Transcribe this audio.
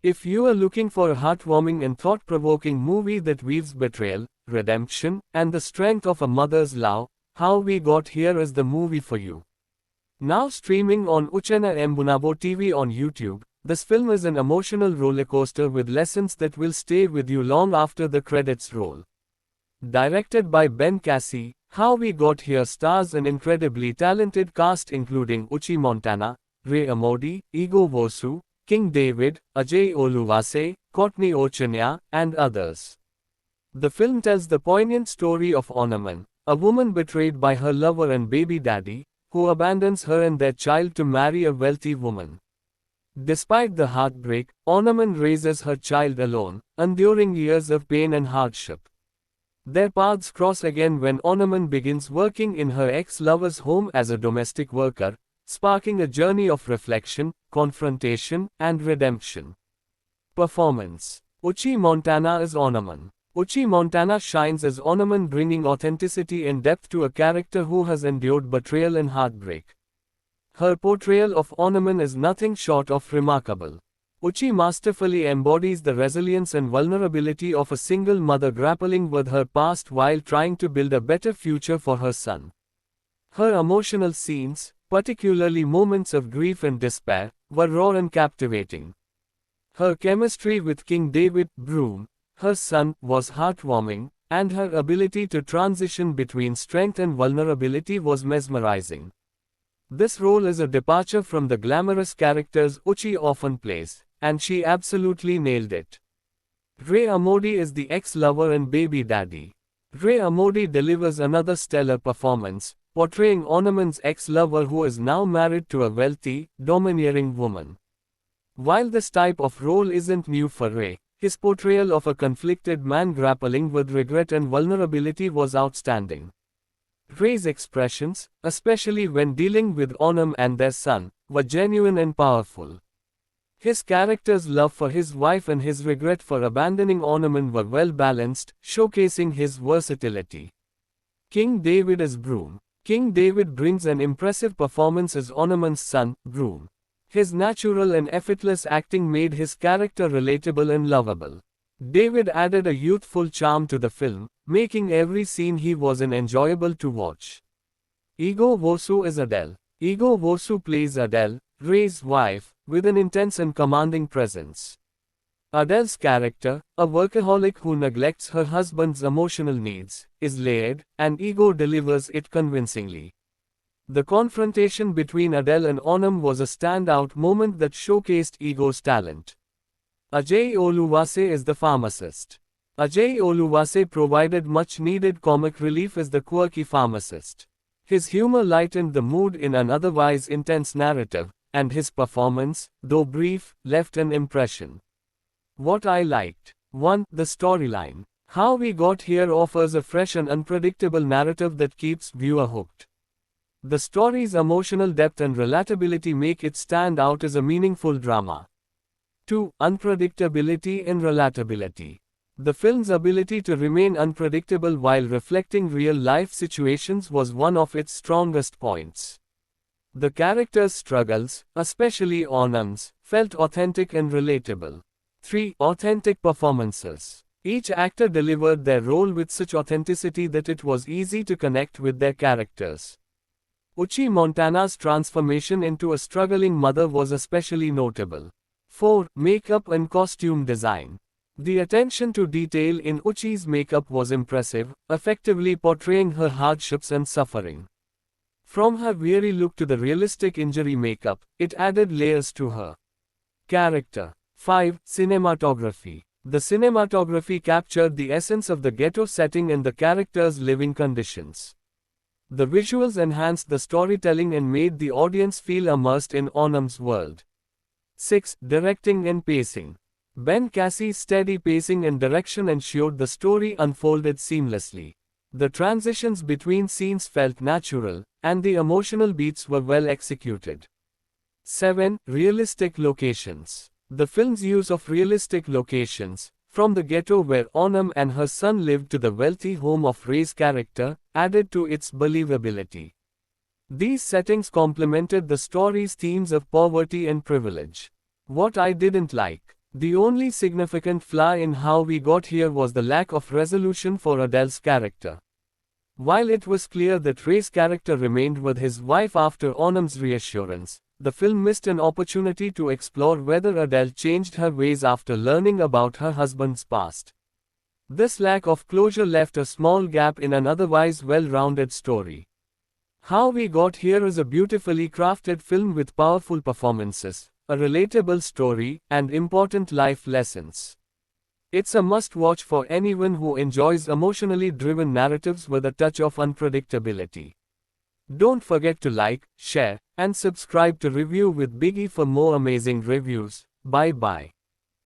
If you are looking for a heartwarming and thought-provoking movie that weaves betrayal, redemption, and the strength of a mother's love, How We Got Here is the movie for you. Now streaming on Uchenna Mbunabo TV on YouTube, this film is an emotional rollercoaster with lessons that will stay with you long after the credits roll. Directed by Ben Cassie, How We Got Here stars an incredibly talented cast including Uchi Montana, Ray Amodi, Ego Vosu, King David, Ajay Oluwase, Courtney Ochenya, and others. The film tells the poignant story of Onaman, a woman betrayed by her lover and baby daddy, who abandons her and their child to marry a wealthy woman. Despite the heartbreak, Onaman raises her child alone, enduring years of pain and hardship. Their paths cross again when Onaman begins working in her ex-lover's home as a domestic worker, sparking a journey of reflection, confrontation, and redemption. Performance. Uchi Montana as Onaman. Uchi Montana shines as Onaman, bringing authenticity and depth to a character who has endured betrayal and heartbreak. Her portrayal of Onaman is nothing short of remarkable. Uchi masterfully embodies the resilience and vulnerability of a single mother grappling with her past while trying to build a better future for her son. Her emotional scenes, particularly moments of grief and despair, were raw and captivating. Her chemistry with King David Broom, her son, was heartwarming, and her ability to transition between strength and vulnerability was mesmerizing. This role is a departure from the glamorous characters Uchi often plays, and she absolutely nailed it. Ray Amodi is the ex-lover and baby daddy. Ray Amodi delivers another stellar performance, portraying Onaman's ex-lover who is now married to a wealthy, domineering woman. While this type of role isn't new for Ray, his portrayal of a conflicted man grappling with regret and vulnerability was outstanding. Ray's expressions, especially when dealing with Onam and their son, were genuine and powerful. His character's love for his wife and his regret for abandoning Onaman were well balanced, showcasing his versatility. King David as Broom. King David brings an impressive performance as Onaman's son, Broom. His natural and effortless acting made his character relatable and lovable. David added a youthful charm to the film, making every scene he was in enjoyable to watch. Ego Vosu as Adele. Ego Vosu plays Adele, Ray's wife, with an intense and commanding presence. Adele's character, a workaholic who neglects her husband's emotional needs, is layered, and Ego delivers it convincingly. The confrontation between Adele and Onam was a standout moment that showcased Ego's talent. Ajay Oluwase is the pharmacist. Ajay Oluwase provided much-needed comic relief as the quirky pharmacist. His humor lightened the mood in an otherwise intense narrative, and his performance, though brief, left an impression. What I liked. 1. The storyline. How We Got Here offers a fresh and unpredictable narrative that keeps viewer hooked. The story's emotional depth and relatability make it stand out as a meaningful drama. 2. Unpredictability and relatability. The film's ability to remain unpredictable while reflecting real-life situations was one of its strongest points. The characters' struggles, especially Onam's, felt authentic and relatable. 3. Authentic performances. Each actor delivered their role with such authenticity that it was easy to connect with their characters. Uchi Montana's transformation into a struggling mother was especially notable. 4. Makeup and costume design. The attention to detail in Uchi's makeup was impressive, effectively portraying her hardships and suffering. From her weary look to the realistic injury makeup, it added layers to her character. 5. Cinematography. The cinematography captured the essence of the ghetto setting and the characters' living conditions. The visuals enhanced the storytelling and made the audience feel immersed in Onam's world. 6. Directing and pacing. Ben Cassie's steady pacing and direction ensured the story unfolded seamlessly. The transitions between scenes felt natural, and the emotional beats were well executed. 7. Realistic locations. The film's use of realistic locations, from the ghetto where Onam and her son lived to the wealthy home of Ray's character, added to its believability. These settings complemented the story's themes of poverty and privilege. What I didn't like. The only significant flaw in how we got here was the lack of resolution for Adele's character. While it was clear that Ray's character remained with his wife after Onam's reassurance, the film missed an opportunity to explore whether Adele changed her ways after learning about her husband's past. This lack of closure left a small gap in an otherwise well-rounded story. How We Got Here is a beautifully crafted film with powerful performances, a relatable story, and important life lessons. It's a must-watch for anyone who enjoys emotionally driven narratives with a touch of unpredictability. Don't forget to like, share, and subscribe to Review with Biggie for more amazing reviews. Bye bye.